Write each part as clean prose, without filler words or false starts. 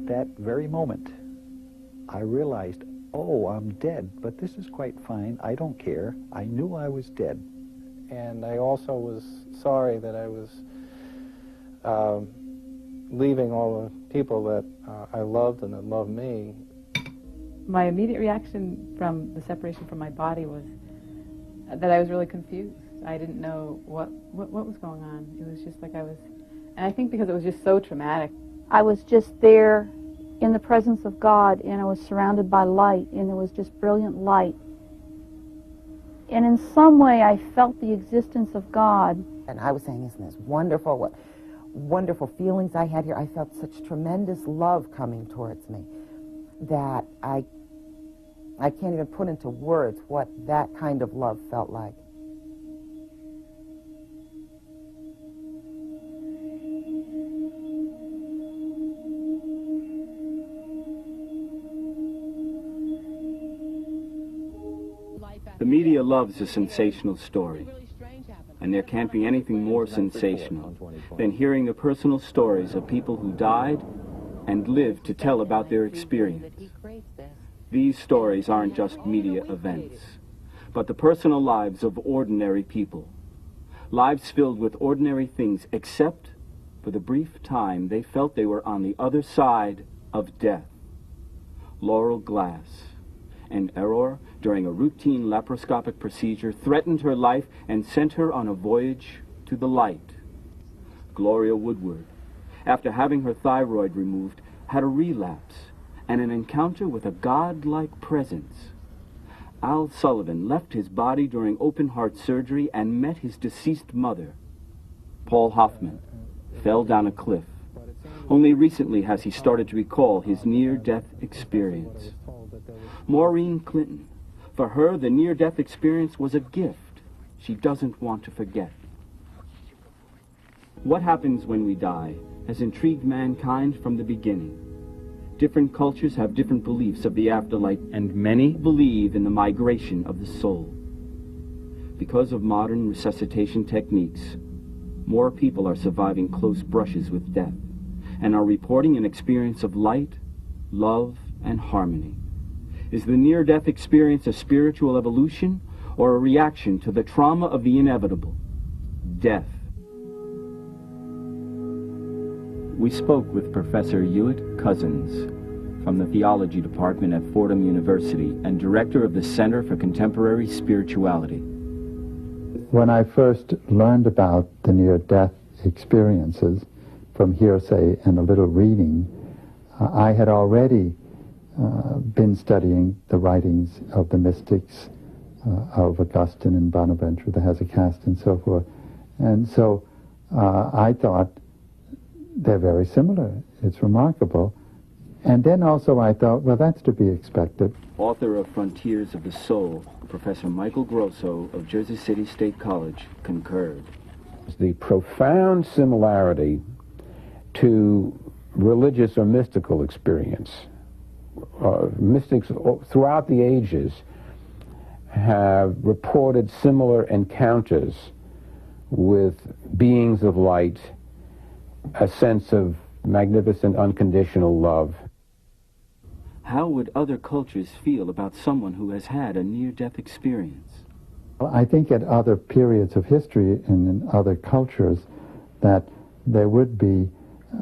at that very moment, I realized, oh, I'm dead, but this is quite fine. I don't care. I knew I was dead. And I also was sorry that I was leaving all the people that I loved and that loved me. My immediate reaction from the separation from my body was that I was really confused. I didn't know what was going on. It was just like I was, and I think because it was just so traumatic. I was just there in the presence of God, and I was surrounded by light, and it was just brilliant light. And in some way, I felt the existence of God. And I was saying, isn't this wonderful? What wonderful feelings I had here. I felt such tremendous love coming towards me that I can't even put into words what that kind of love felt like. The media loves a sensational story, and there can't be anything more sensational than hearing the personal stories of people who died and lived to tell about their experience. These stories aren't just media events, but the personal lives of ordinary people, lives filled with ordinary things, except for the brief time they felt they were on the other side of death. Laurel Glass, an error during a routine laparoscopic procedure threatened her life and sent her on a voyage to the light. Gloria Woodward, after having her thyroid removed, had a relapse and an encounter with a God-like presence. Al Sullivan left his body during open-heart surgery and met his deceased mother. Paul Hoffman fell down a cliff. Only recently has he started to recall his near-death experience. Maureen Clinton, for her, the near-death experience was a gift she doesn't want to forget. What happens when we die has intrigued mankind from the beginning. Different cultures have different beliefs of the afterlife, and many believe in the migration of the soul. Because of modern resuscitation techniques, more people are surviving close brushes with death and are reporting an experience of light, love, and harmony. Is the near-death experience a spiritual evolution or a reaction to the trauma of the inevitable, death? We spoke with Professor Hewitt Cousins from the Theology Department at Fordham University and Director of the Center for Contemporary Spirituality. When I first learned about the near-death experiences from hearsay and a little reading, I had already been studying the writings of the mystics, of Augustine and Bonaventure, the Hesychast and so forth. And so I thought, they're very similar. It's remarkable. And then also I thought, well, that's to be expected. Author of Frontiers of the Soul, Professor Michael Grosso of Jersey City State College concurred. The profound similarity to religious or mystical experience. Mystics throughout the ages have reported similar encounters with beings of light, a sense of magnificent unconditional love. How would other cultures feel about someone who has had a near-death experience? Well, I think at other periods of history and in other cultures that there would be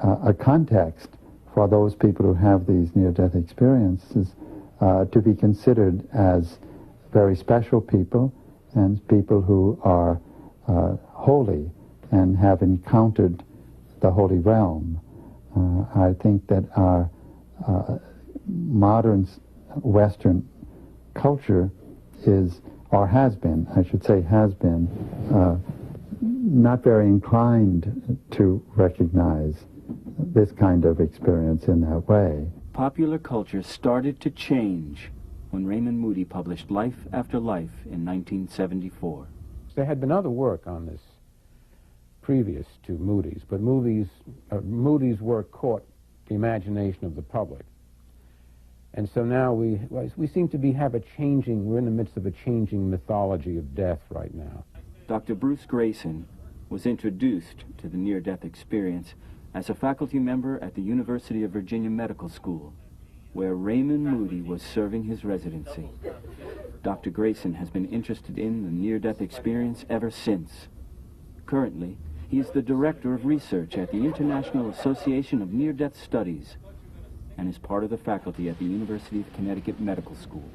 a context for those people who have these near-death experiences to be considered as very special people and people who are holy and have encountered the holy realm. I think that our modern Western culture is, or has been, I should say has been, not very inclined to recognize this kind of experience in that way. Popular culture started to change when Raymond Moody published Life After Life in 1974. There had been other work on this previous to Moody's, but Moody's work caught the imagination of the public. And so now we seem to have a changing, we're in the midst of a changing mythology of death right now. Dr. Bruce Grayson was introduced to the near-death experience as a faculty member at the University of Virginia Medical School, where Raymond Moody was serving his residency. Dr. Grayson has been interested in the near-death experience ever since. Currently, he is the Director of Research at the International Association of Near-Death Studies and is part of the faculty at the University of Connecticut Medical School.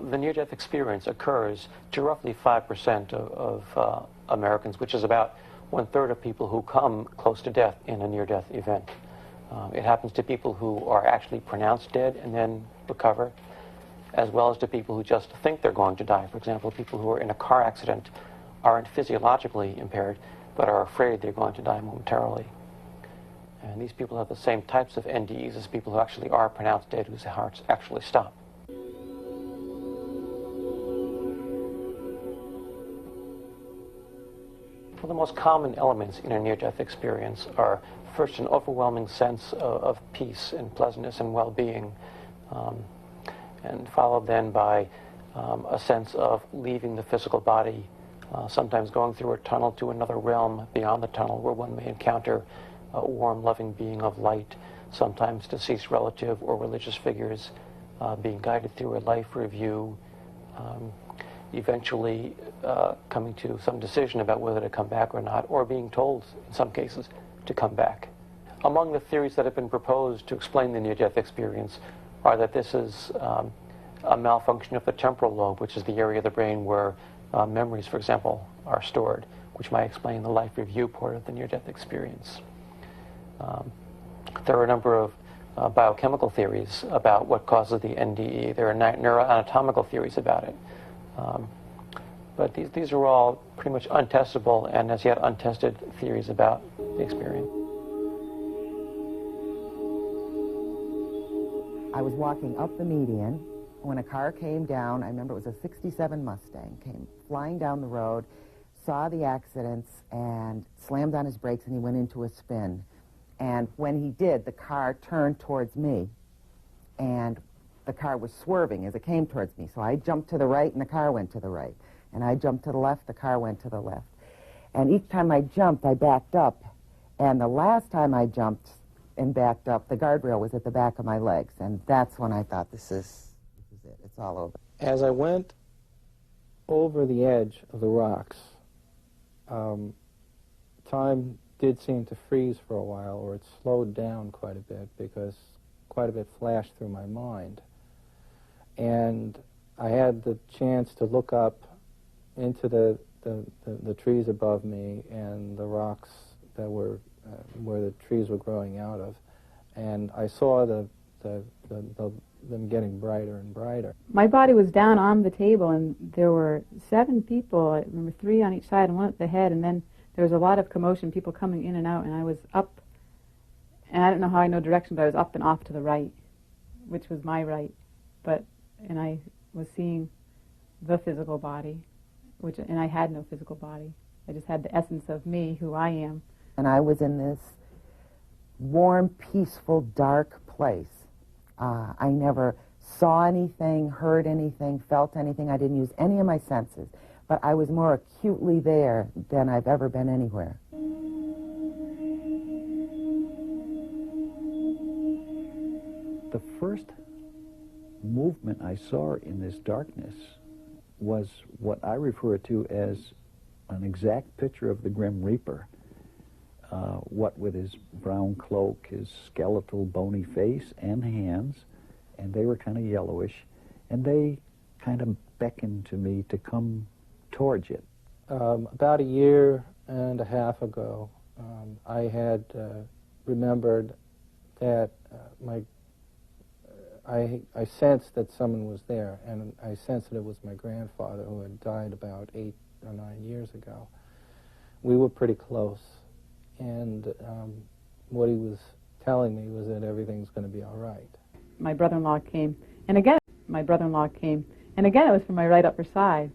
The near-death experience occurs to roughly 5% of Americans, which is about 1/3 of people who come close to death in a near-death event. It happens to people who are actually pronounced dead and then recover, as well as to people who just think they're going to die. For example, people who are in a car accident aren't physiologically impaired, but are afraid they're going to die momentarily. And these people have the same types of NDEs as people who actually are pronounced dead, whose hearts actually stop. Well, the most common elements in a near-death experience are, first, an overwhelming sense of peace and pleasantness and well-being, and followed then by a sense of leaving the physical body, sometimes going through a tunnel to another realm beyond the tunnel where one may encounter a warm, loving being of light, sometimes deceased relative or religious figures, being guided through a life review, eventually coming to some decision about whether to come back or not, or being told, in some cases, to come back. Among the theories that have been proposed to explain the near-death experience are that this is a malfunction of the temporal lobe, which is the area of the brain where memories, for example, are stored, which might explain the life review part of the near-death experience. There are a number of biochemical theories about what causes the NDE. There are neuroanatomical theories about it. But these are all pretty much untestable and as yet untested theories about the experience. I was walking up the median when a car came down. I remember it was a '67 Mustang, came flying down the road, saw the accidents, and slammed on his brakes, and he went into a spin. And when he did, the car turned towards me, and the car was swerving as it came towards me. So I jumped to the right, and the car went to the right. And I jumped to the left, the car went to the left. And each time I jumped, I backed up. And the last time I jumped and backed up, the guardrail was at the back of my legs. And that's when I thought, this is it. It's all over. As I went over the edge of the rocks, time did seem to freeze for a while, or it slowed down quite a bit, because quite a bit flashed through my mind. And I had the chance to look up into the trees above me and the rocks that were where the trees were growing out of, and I saw them getting brighter and brighter. My body was down on the table, and there were 7 people. I remember 3 on each side and 1 at the head, and then there was a lot of commotion, people coming in and out, and I was up, and I don't know how I know direction, but I was up and off to the right, which was my right, and I was seeing the physical body, and I had no physical body. I just had the essence of me, who I am. And I was in this warm, peaceful, dark place. I never saw anything, heard anything, felt anything. I didn't use any of my senses, but I was more acutely there than I've ever been anywhere. The first movement I saw in this darkness was what I refer to as an exact picture of the Grim Reaper. What with his brown cloak, his skeletal bony face and hands, and they were kind of yellowish, and they kind of beckoned to me to come towards it. About a year and a half ago, I had remembered that I sensed that someone was there, and I sensed that it was my grandfather, who had died about 8 or 9 years ago. We were pretty close, and what he was telling me was that everything's going to be all right. My brother-in-law came, and again, it was from my right upper side,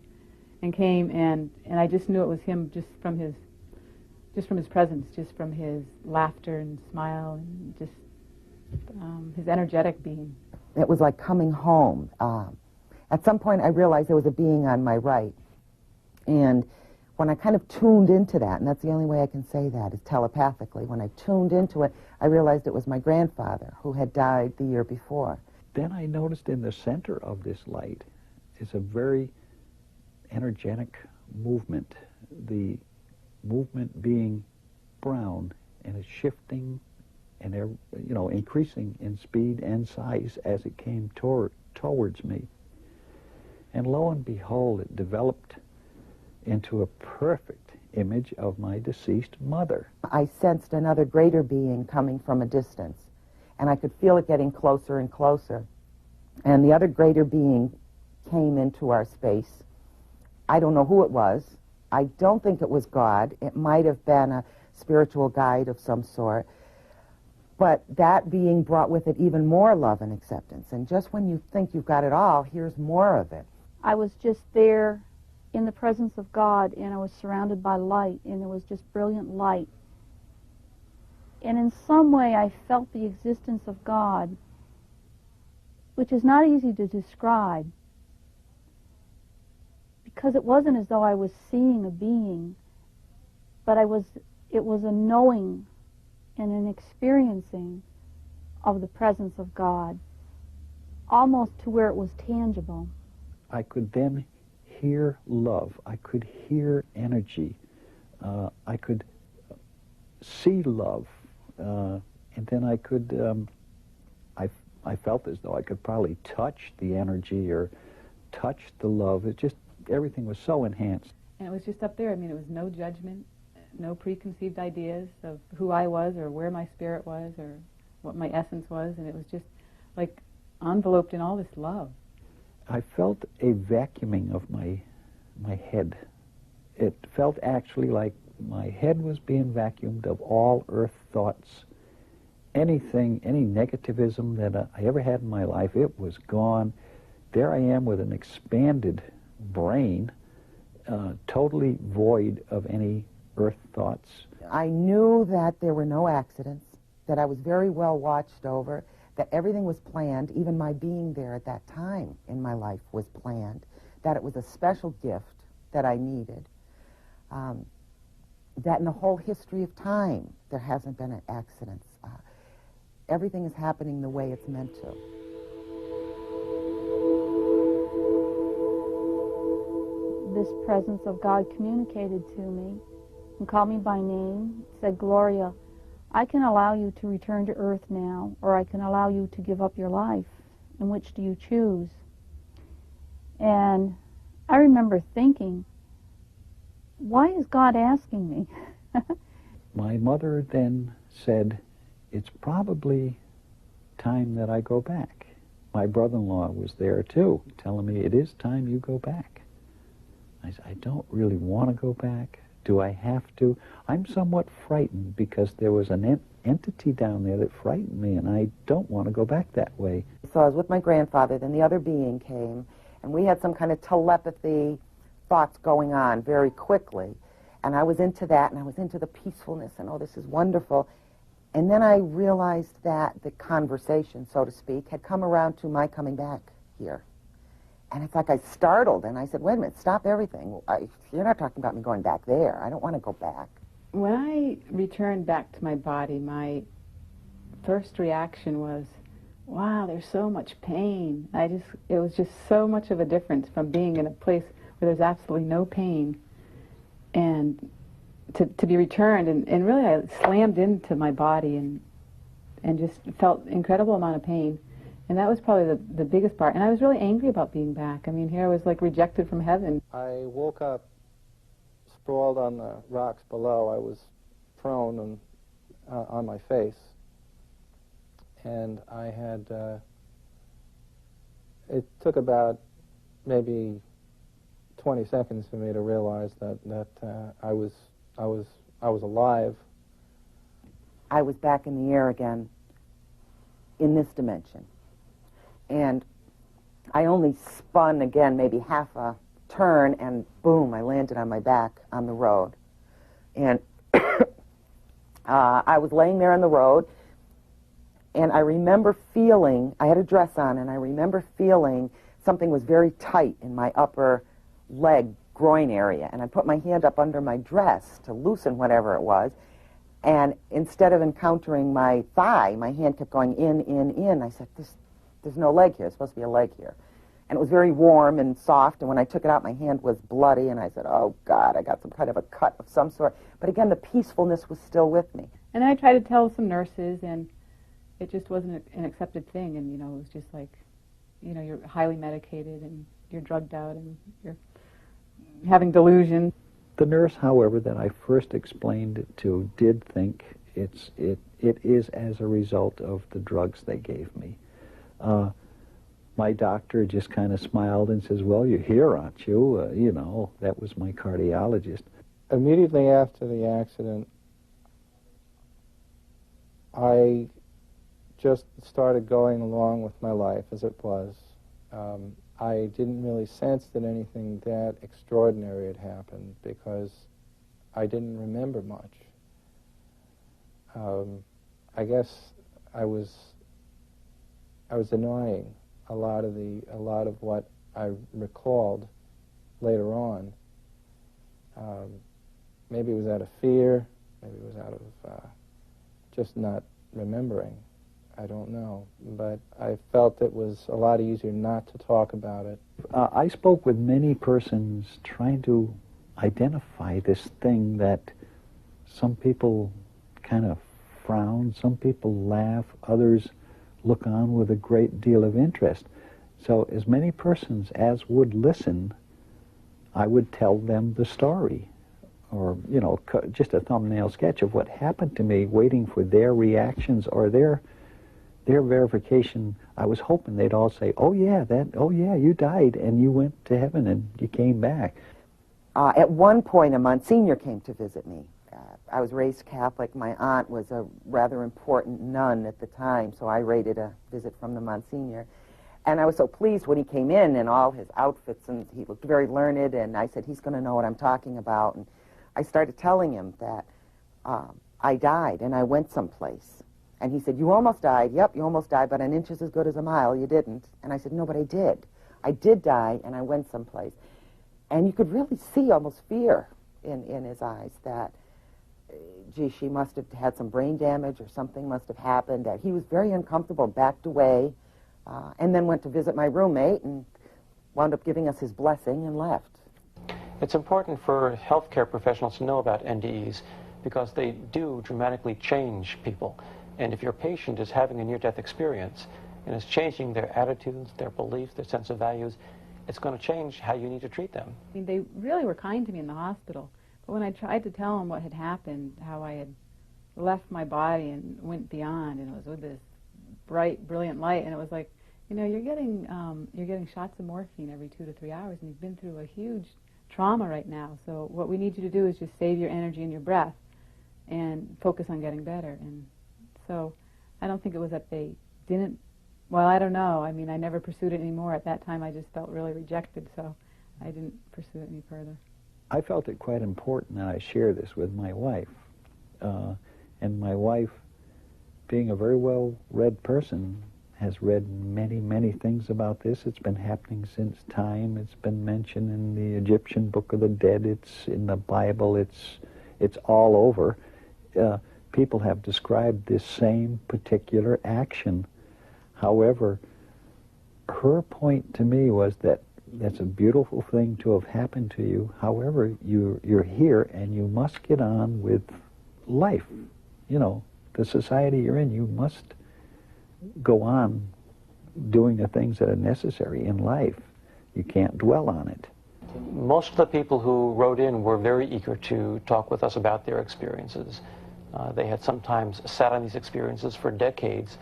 and came, and I just knew it was him just from his presence, just from his laughter and smile, and just his energetic being. It was like coming home. At some point I realized there was a being on my right, and when I kind of tuned into that, and that's the only way I can say that, is telepathically. When I tuned into it, I realized it was my grandfather who had died the year before. Then I noticed in the center of this light is a very energetic movement. The movement being brown, and it's shifting and, you know, increasing in speed and size as it came towards me. And lo and behold, it developed into a perfect image of my deceased mother. I sensed another greater being coming from a distance, and I could feel it getting closer and closer. And the other greater being came into our space. I don't know who it was. I don't think it was God. It might have been a spiritual guide of some sort. But that being brought with it even more love and acceptance. And just when you think you've got it all, here's more of it. I was just there in the presence of God, and I was surrounded by light, and there was just brilliant light. And in some way I felt the existence of God, which is not easy to describe, because it wasn't as though I was seeing a being, but it was a knowing and an experiencing of the presence of God, almost to where it was tangible. I could then hear love. I could hear energy. I could see love. And then I could, I felt as though I could probably touch the energy or touch the love. It just, everything was so enhanced. And it was just up there. I mean, it was no judgment, no preconceived ideas of who I was or where my spirit was or what my essence was. And it was just like enveloped in all this love. I felt a vacuuming of my head. It felt actually like my head was being vacuumed of all earth thoughts. Anything, any negativism that I ever had in my life, it was gone. There I am with an expanded brain, totally void of any earth thoughts. I knew that there were no accidents, that I was very well watched over, that everything was planned. Even my being there at that time in my life was planned, that it was a special gift that I needed, that in the whole history of time there hasn't been an accident. Everything is happening the way it's meant to. This presence of God communicated to me and called me by name, said, "Gloria, I can allow you to return to earth now, or I can allow you to give up your life. And which do you choose?" And I remember thinking, why is God asking me? My mother then said, "It's probably time that I go back." My brother-in-law was there too, telling me, "It is time you go back." I said, "I don't really want to go back. Do I have to?" I'm somewhat frightened because there was an entity down there that frightened me, and I don't want to go back that way. So I was with my grandfather, then the other being came, and we had some kind of telepathy thoughts going on very quickly. And I was into that, and I was into the peacefulness, and oh, this is wonderful. And then I realized that the conversation, so to speak, had come around to my coming back here. And it's like I startled, and I said, "Wait a minute, stop everything. You're not talking about me going back there. I don't want to go back." When I returned back to my body, my first reaction was, wow, there's so much pain. It was just so much of a difference from being in a place where there's absolutely no pain and to be returned. And really I slammed into my body and just felt incredible amount of pain. And that was probably the biggest part. And I was really angry about being back. I mean, here I was like rejected from heaven. I woke up sprawled on the rocks below. I was prone and on my face. And I had, it took about maybe 20 seconds for me to realize that I was alive. I was back in the air again in this dimension. And I only spun again maybe half a turn, and boom, I landed on my back on the road. And I was laying there on the road, and I remember feeling, I had a dress on, and I remember feeling something was very tight in my upper leg, groin area, and I put my hand up under my dress to loosen whatever it was, and instead of encountering my thigh, my hand kept going in. I said, there's no leg here. There's supposed to be a leg here. And it was very warm and soft, and when I took it out, my hand was bloody, and I said, oh, God, I got some kind of a cut of some sort. But again, the peacefulness was still with me. And I tried to tell some nurses, and it just wasn't an accepted thing. And, it was just like, you're highly medicated, and you're drugged out, and you're having delusions. The nurse, however, that I first explained it to did think it is as a result of the drugs they gave me. My doctor just kind of smiled and says, well, you're here, aren't you? That was my cardiologist. Immediately after the accident, I just started going along with my life as it was. I didn't really sense that anything that extraordinary had happened because I didn't remember much. I guess I was denying a lot of what I recalled later on. Maybe it was out of fear, maybe it was out of just not remembering. I don't know, but I felt it was a lot easier not to talk about it. I spoke with many persons trying to identify this thing that some people kind of frown, some people laugh, others look on with a great deal of interest. So as many persons as would listen, I would tell them the story, or, just a thumbnail sketch of what happened to me, waiting for their reactions or their verification. I was hoping they'd all say, oh yeah, you died and you went to heaven and you came back. At one point, a Monsignor came to visit me. I was raised Catholic. My aunt was a rather important nun at the time, so I rated a visit from the Monsignor. And I was so pleased when he came in and all his outfits, and he looked very learned, and I said, he's going to know what I'm talking about. And I started telling him that I died and I went someplace. And he said, you almost died. Yep, you almost died, but an inch is as good as a mile. You didn't. And I said, no, but I did. I did die, and I went someplace. And you could really see almost fear in his eyes that, gee, she must have had some brain damage or something must have happened. That he was very uncomfortable, backed away, and then went to visit my roommate and wound up giving us his blessing and left. It's important for healthcare professionals to know about NDEs because they do dramatically change people. And if your patient is having a near-death experience and is changing their attitudes, their beliefs, their sense of values, it's going to change how you need to treat them. I mean, they really were kind to me in the hospital. But when I tried to tell them what had happened, how I had left my body and went beyond, and it was with this bright, brilliant light, and it was like, you're getting shots of morphine every 2 to 3 hours, and you've been through a huge trauma right now. So what we need you to do is just save your energy and your breath and focus on getting better. And so I don't think it was that they didn't, well, I don't know. I mean, I never pursued it anymore. At that time, I just felt really rejected, so I didn't pursue it any further. I felt it quite important that I share this with my wife. And my wife, being a very well-read person, has read many, many things about this. It's been happening since time. It's been mentioned in the Egyptian Book of the Dead. It's in the Bible. It's all over. People have described this same particular action. However, her point to me was that that's a beautiful thing to have happened to you. However, you're here and you must get on with life. The society you're in, you must go on doing the things that are necessary in life. You can't dwell on it. Most of the people who wrote in were very eager to talk with us about their experiences. They had sometimes sat on these experiences for decades,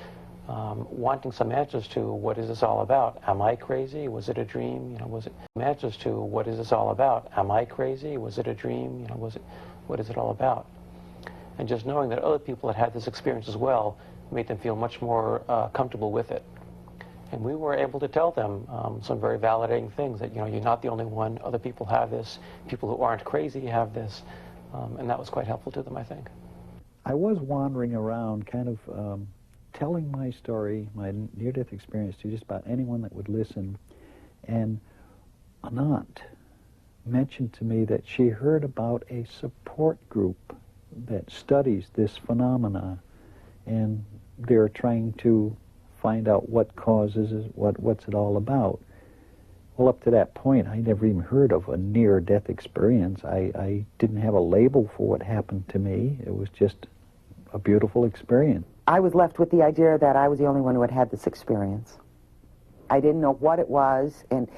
wanting some answers to what is this all about? Am I crazy? Was it a dream? Was it answers to what is this all about? Am I crazy? Was it a dream? What is it all about? And just knowing that other people had had this experience as well made them feel much more comfortable with it. And we were able to tell them some very validating things, that you're not the only one. Other people have this. People who aren't crazy have this. And that was quite helpful to them, I think. I was wandering around kind of telling my story, my near-death experience, to just about anyone that would listen. And an aunt mentioned to me that she heard about a support group that studies this phenomena, and they're trying to find out what causes it, what's it all about. Well, up to that point, I never even heard of a near-death experience. I didn't have a label for what happened to me. It was just a beautiful experience. I was left with the idea that I was the only one who had had this experience. I didn't know what it was, and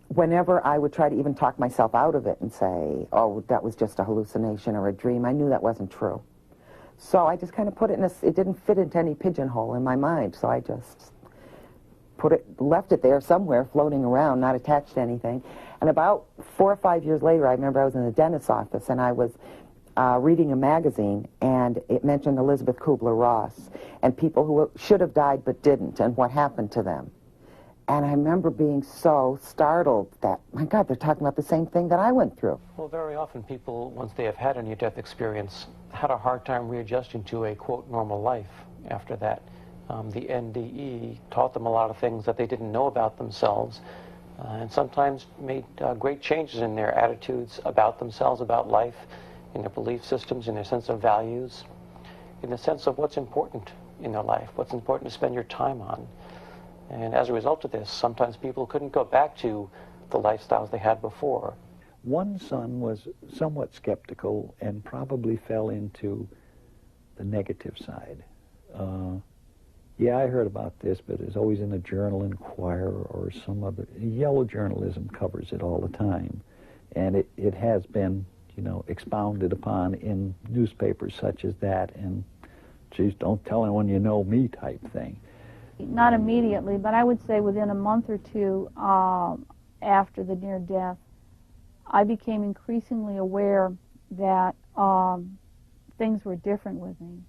whenever I would try to even talk myself out of it and say, oh, that was just a hallucination or a dream, I knew that wasn't true. So I just kind of put it in it didn't fit into any pigeonhole in my mind, so I just left it there somewhere, floating around, not attached to anything. And about 4 or 5 years later, I remember I was in the dentist's office, and I was reading a magazine, and it mentioned Elizabeth Kubler-Ross, and people who should have died but didn't, and what happened to them. And I remember being so startled that, my God, they're talking about the same thing that I went through. Well, very often people, once they have had a near-death experience, had a hard time readjusting to a, quote, normal life after that. The NDE taught them a lot of things that they didn't know about themselves, and sometimes made great changes in their attitudes about themselves, about life, in their belief systems, in their sense of values, in the sense of what's important in their life, what's important to spend your time on. And as a result of this, sometimes people couldn't go back to the lifestyles they had before. One son was somewhat skeptical and probably fell into the negative side. Yeah, I heard about this, but it's always in the Journal Enquirer or some other. Yellow journalism covers it all the time. And it has been, expounded upon in newspapers such as that, and, geez, don't tell anyone you know me type thing. Not immediately, but I would say within a month or two after the near death, I became increasingly aware that things were different with me.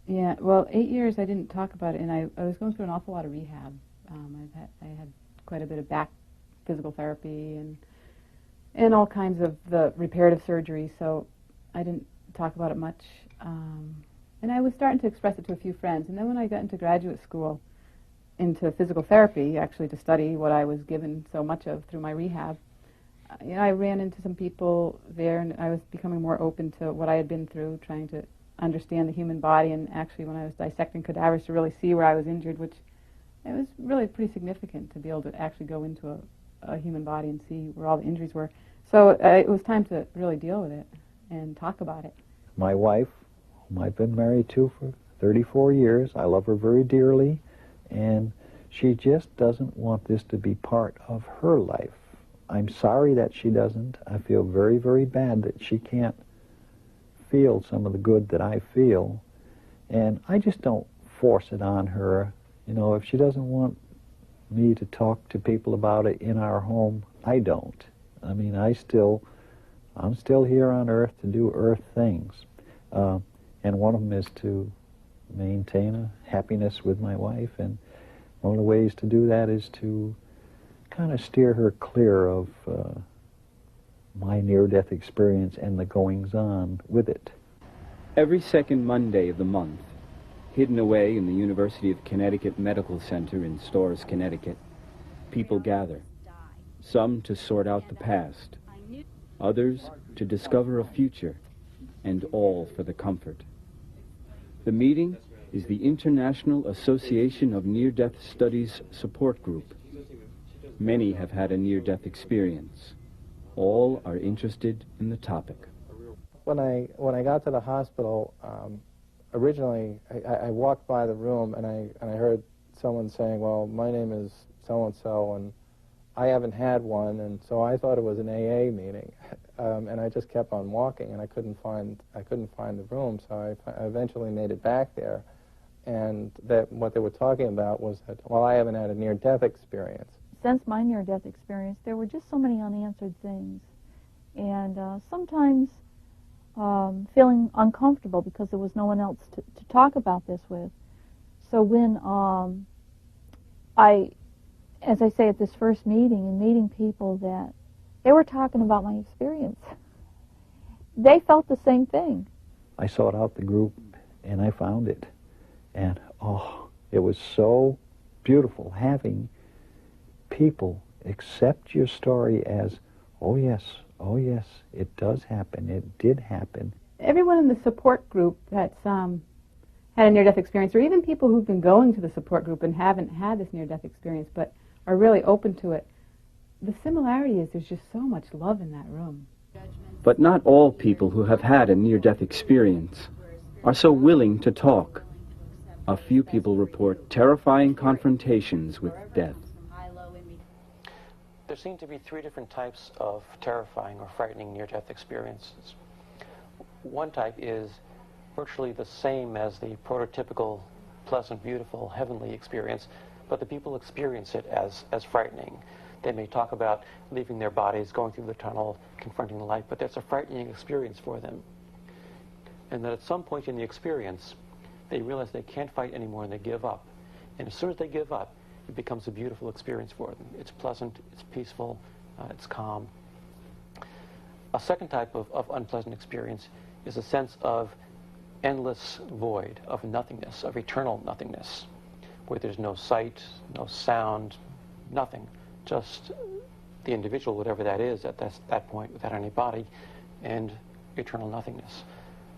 Yeah, well, 8 years I didn't talk about it, and I was going through an awful lot of rehab. I had quite a bit of back physical therapy and all kinds of the reparative surgery, so I didn't talk about it much. And I was starting to express it to a few friends, and then when I got into graduate school, into physical therapy, actually to study what I was given so much of through my rehab, I ran into some people there, and I was becoming more open to what I had been through, trying to understand the human body, and actually when I was dissecting cadavers to really see where I was injured, which it was really pretty significant to be able to actually go into a human body and see where all the injuries were. So it was time to really deal with it and talk about it. My wife, whom I've been married to for 34 years, I love her very dearly, and she just doesn't want this to be part of her life. I'm sorry that she doesn't. I feel very, very bad that she can't feel some of the good that I feel, and I just don't force it on her. If she doesn't want me to talk to people about it in our home, I don't. I mean, I'm still here on Earth to do Earth things, and one of them is to maintain a happiness with my wife, and one of the ways to do that is to kind of steer her clear of my near-death experience and the goings-on with it. Every second Monday of the month, hidden away in the University of Connecticut Medical Center in Storrs, Connecticut, people gather, some to sort out the past, others to discover a future, and all for the comfort. The meeting is the International Association of Near-Death Studies Support Group. Many have had a near-death experience. All are interested in the topic. When I got to the hospital, originally I walked by the room and I heard someone saying, "Well, my name is so-and-so, and I haven't had one," and so I thought it was an AA meeting, and I just kept on walking, and I couldn't find the room, so I eventually made it back there, and what they were talking about was that, well, I haven't had a near-death experience. Since my near-death experience, there were just so many unanswered things, and sometimes feeling uncomfortable because there was no one else to talk about this with. So when as I say, at this first meeting and meeting people that they were talking about my experience, they felt the same thing. I sought out the group and I found it, and it was so beautiful having people accept your story as, oh yes, Oh yes, it does happen. It did happen. Everyone in the support group that's had a near-death experience, or even people who've been going to the support group and haven't had this near-death experience but are really open to it, the similarity is there's just so much love in that room. But not all people who have had a near-death experience are so willing to talk. A few people report terrifying confrontations with death. There seem to be 3 different types of terrifying or frightening near-death experiences. One type is virtually the same as the prototypical pleasant, beautiful, heavenly experience, but the people experience it as frightening. They may talk about leaving their bodies, going through the tunnel, confronting the light, but that's a frightening experience for them. And that at some point in the experience, they realize they can't fight anymore and they give up. And as soon as they give up, it becomes a beautiful experience for them. It's pleasant, it's peaceful, it's calm. A second type of unpleasant experience is a sense of endless void, of nothingness, of eternal nothingness, where there's no sight, no sound, nothing, just the individual, whatever that is at that point, without any body, and eternal nothingness.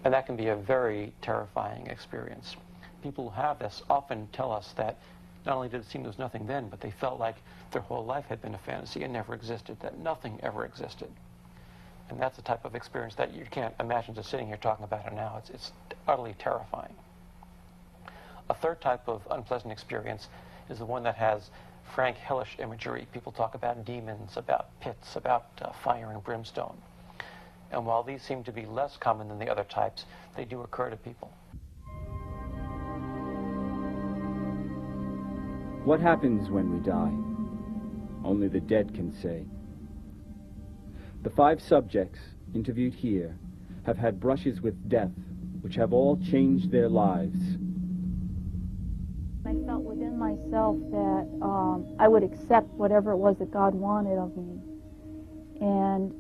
And that can be a very terrifying experience. People who have this often tell us that not only did it seem there was nothing then, but they felt like their whole life had been a fantasy and never existed, that nothing ever existed. And that's the type of experience that you can't imagine just sitting here talking about it now. It's utterly terrifying. A third type of unpleasant experience is the one that has frank, hellish imagery. People talk about demons, about pits, about fire and brimstone. And while these seem to be less common than the other types, they do occur to people. What happens when we die? Only the dead can say. The 5 subjects interviewed here have had brushes with death, which have all changed their lives. I felt within myself that I would accept whatever it was that God wanted of me. And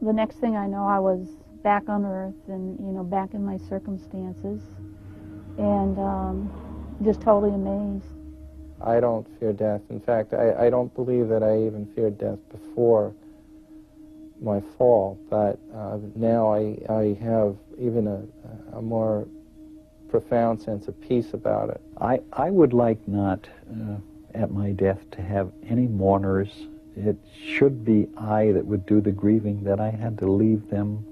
the next thing I know, I was back on earth and, back in my circumstances, and just totally amazed. I don't fear death. In fact, I don't believe that I even feared death before my fall, but now I have even a more profound sense of peace about it. I would like not, at my death, to have any mourners. It should be I that would do the grieving, that I had to leave them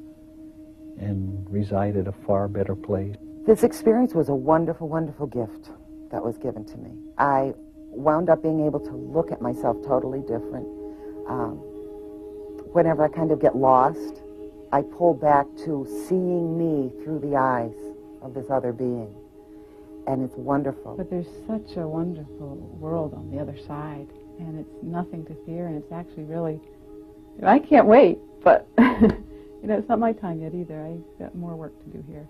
and reside at a far better place. This experience was a wonderful, wonderful gift that was given to me. I wound up being able to look at myself totally different. Whenever I kind of get lost, I pull back to seeing me through the eyes of this other being. And it's wonderful. But there's such a wonderful world on the other side, and it's nothing to fear, and it's actually really, I can't wait, but, it's not my time yet either. I've got more work to do here.